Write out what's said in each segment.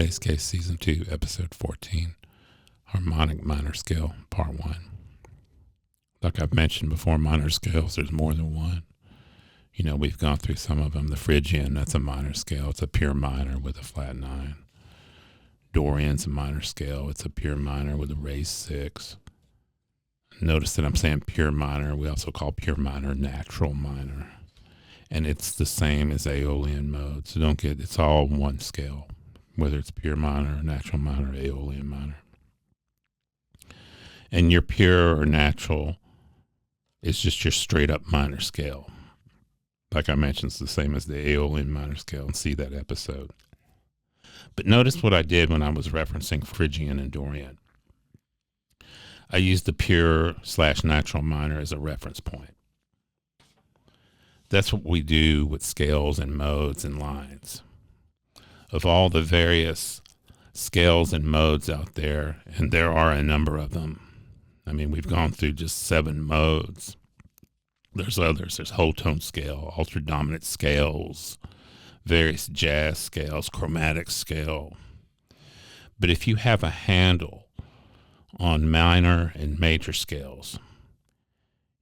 Bass Case Season 2, Episode 14, Harmonic Minor Scale, Part 1. Like I've mentioned before, minor scales, there's more than one. You know, we've gone through some of them. The Phrygian, that's a minor scale. It's a pure minor with a flat 9. Dorian's a minor scale. It's a pure minor with a raised 6. Notice that I'm saying pure minor. We also call pure minor natural minor. And it's the same as Aeolian mode. So don't get, it's all one scale, whether it's pure minor, natural minor, Aeolian minor. And your pure or natural is just your straight up minor scale. Like I mentioned, it's the same as the Aeolian minor scale, and see that episode. But notice what I did when I was referencing Phrygian and Dorian. I used the pure/natural minor as a reference point. That's what we do with scales and modes and lines. Of all the various scales and modes out there, and there are a number of them. I mean, we've gone through just 7 modes. There's others. There's whole tone scale, ultra dominant scales, various jazz scales, chromatic scale. But if you have a handle on minor and major scales,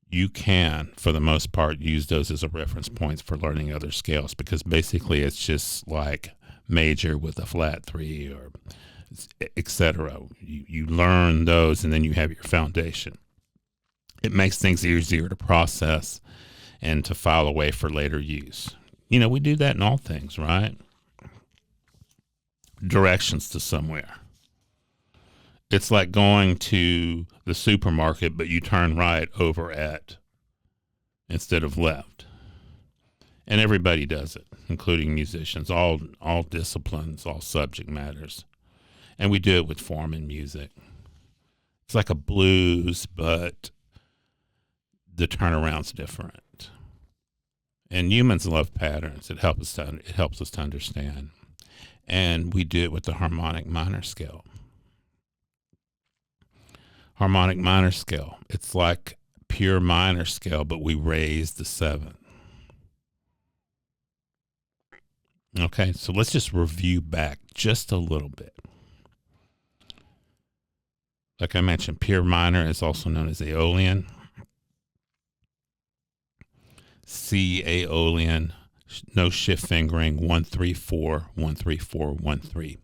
you can, for the most part, use those as a reference points for learning other scales, because basically it's just like major with a flat 3 or etc. You learn those, and then you have your foundation. It makes things easier to process and to file away for later use. You know, we do that in all things, right? Directions to somewhere. It's like going to the supermarket, but you turn right over at instead of left. And everybody does it, including musicians, all disciplines, all subject matters. And we do it with form and music. It's like a blues, but the turnaround's different. And humans love patterns. It helps us to understand. And we do it with the harmonic minor scale. Harmonic minor scale. It's like pure minor scale, but we raise the 7. Okay, so let's just review back just a little bit. Like I mentioned, pure minor is also known as Aeolian. C Aeolian, no shift fingering, 1-3-4, 1-3-4, 1-3.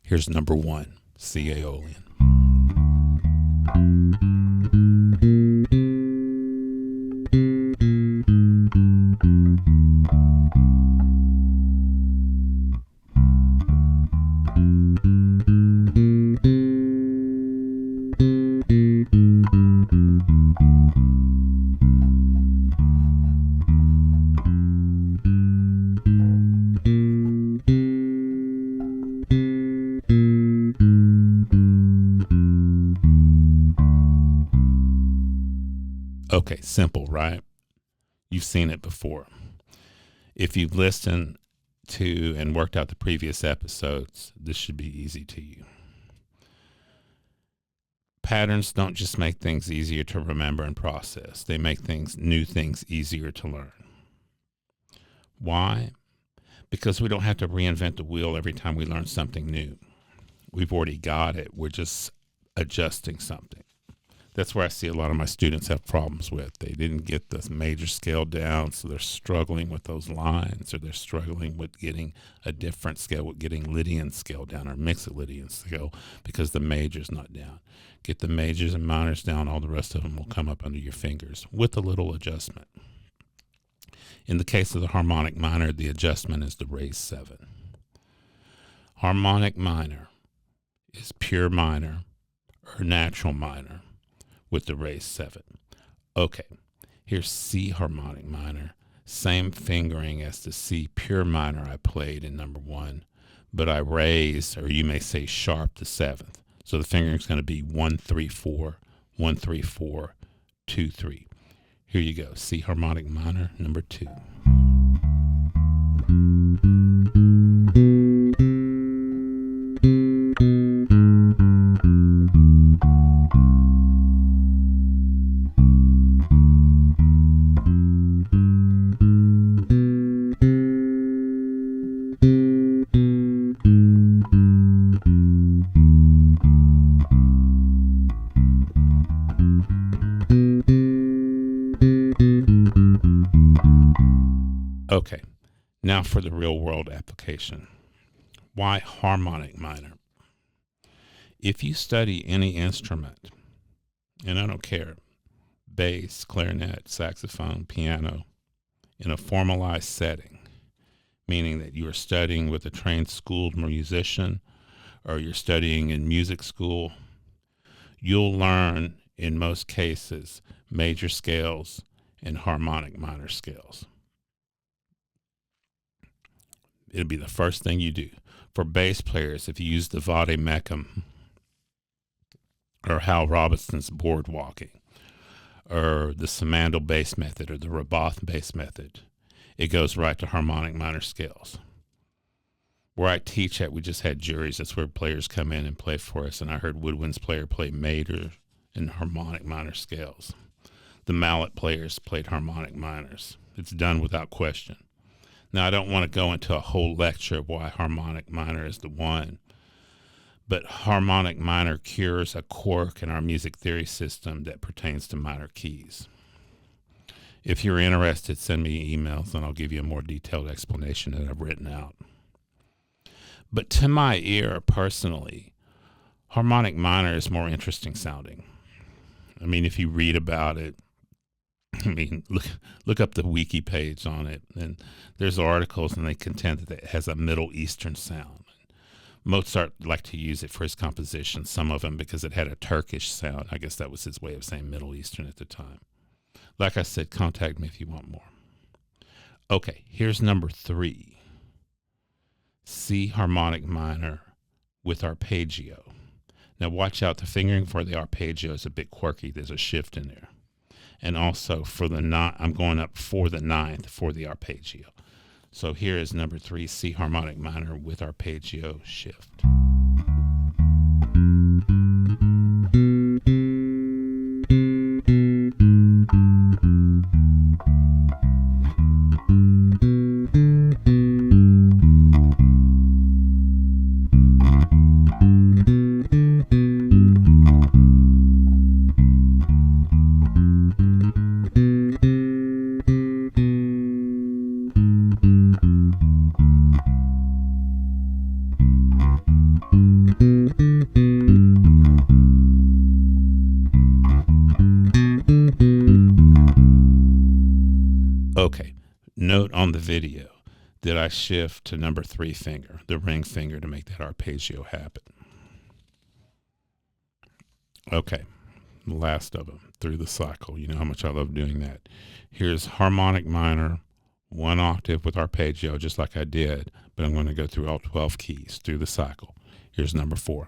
Here's number 1, C Aeolian. Okay, simple, right? You've seen it before. If you've listened to and worked out the previous episodes, this should be easy to you. Patterns don't just make things easier to remember and process. They make new things easier to learn. Why? Because we don't have to reinvent the wheel every time we learn something new. We've already got it. We're just adjusting something. That's where I see a lot of my students have problems with. They didn't get the major scale down, so they're struggling with those lines, or they're struggling with getting a different scale, with getting Lydian scale down or Mixolydian scale, because the major's not down. Get the majors and minors down, all the rest of them will come up under your fingers with a little adjustment. In the case of the harmonic minor, the adjustment is the raised 7. Harmonic minor is pure minor or natural minor with the raised 7. Okay, here's C harmonic minor. Same fingering as the C pure minor I played in number 1, but I raised, or you may say sharp, the 7th. So the fingering is going to be 1-3-4, 1-3-4, 2-3. Here you go, C harmonic minor, number 2. Okay, now for the real world application. Why harmonic minor? If you study any instrument, and I don't care, bass, clarinet, saxophone, piano, in a formalized setting, meaning that you are studying with a trained schooled musician or you're studying in music school, you'll learn, in most cases, major scales and harmonic minor scales. It'll be the first thing you do. For bass players, if you use the Vade Mecum or Hal Robinson's boardwalking or the Simandl bass method or the Roboth bass method, it goes right to harmonic minor scales. Where I teach at, we just had juries. That's where players come in and play for us. And I heard woodwinds player play major and harmonic minor scales. The mallet players played harmonic minors. It's done without question. Now, I don't want to go into a whole lecture of why harmonic minor is the one, but harmonic minor cures a quirk in our music theory system that pertains to minor keys. If you're interested, send me emails and I'll give you a more detailed explanation that I've written out. But to my ear, personally, harmonic minor is more interesting sounding. I mean, if you read about it, look up the wiki page on it, and there's articles, and they contend that it has a Middle Eastern sound. Mozart liked to use it for his compositions, some of them because it had a Turkish sound. I guess that was his way of saying Middle Eastern at the time. Like I said, contact me if you want more. Okay, here's number 3. C harmonic minor with arpeggio. Now watch out, the fingering for the arpeggio is a bit quirky. There's a shift in there. And also for the I'm going up for the 9th for the arpeggio. So here is number 3, C harmonic minor with arpeggio shift. Okay, note on the video that I shift to number 3 finger, the ring finger, to make that arpeggio happen. Okay, last of them, through the cycle. You know how much I love doing that. Here's harmonic minor, 1 octave with arpeggio, just like I did, but I'm going to go through all 12 keys through the cycle. Here's number 4.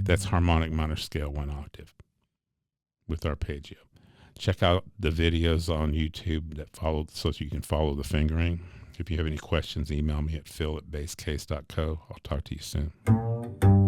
That's harmonic minor scale 1 octave with arpeggio. Check out the videos on YouTube that follow so you can follow the fingering. If you have any questions, email me at phil@basscase.co. I'll talk to you soon.